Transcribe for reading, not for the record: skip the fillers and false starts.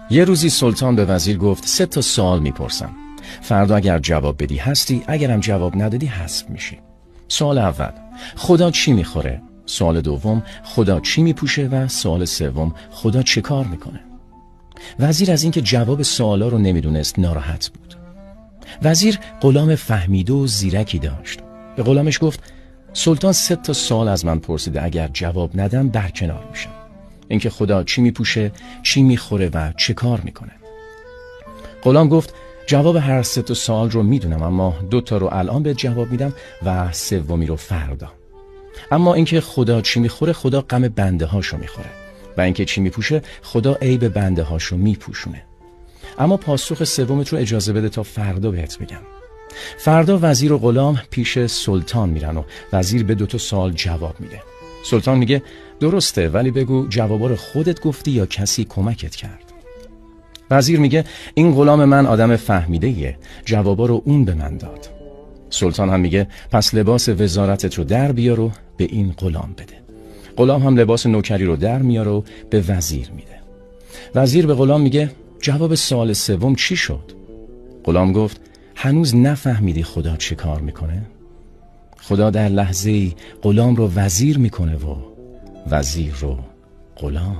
یه روزی سلطان به وزیر گفت 3 تا سوال میپرسم. فردا اگر جواب بدی هستی، اگرم جواب ندادی حذف میشی. سوال اول، خدا چی میخوره؟ سوال دوم، خدا چی میپوشه؟ و سوال سوم، خدا چه کار میکنه؟ وزیر از اینکه جواب سوالا رو نمیدونست ناراحت بود. وزیر غلام فهمیده و زیرکی داشت. به غلامش گفت سلطان 3 تا سوال از من پرسیده، اگر جواب ندم برکنار میشم. اینکه خدا چی میپوشه، چی میخوره و چه کار میکنه. غلام گفت جواب هر 3 تا سوال رو میدونم، اما 2 تا رو الان به جواب میدم و 3می رو فردا. اما اینکه خدا چی میخوره، خدا غم بنده هاشو میخوره، و اینکه چی میپوشه، خدا عیب بنده هاشو میپوشونه. اما پاسخ سومت رو اجازه بده تا فردا بهت بگم. فردا وزیر و غلام پیش سلطان میرن و وزیر به 2 تا سوال جواب میده. سلطان میگه درسته، ولی بگو جوابا رو خودت گفتی یا کسی کمکت کرد؟ وزیر میگه این غلام من آدم فهمیده‌ایه، جوابا رو اون به من داد. سلطان هم میگه پس لباس وزارتت رو در بیار و به این غلام بده. غلام هم لباس نوکری رو در میاره و به وزیر میده. وزیر به غلام میگه جواب سوال سوم چی شد؟ غلام گفت هنوز نفهمیدی خدا چه کار میکنه؟ خدا در لحظه‌ای غلام رو وزیر میکنه و وزیر رو غلام.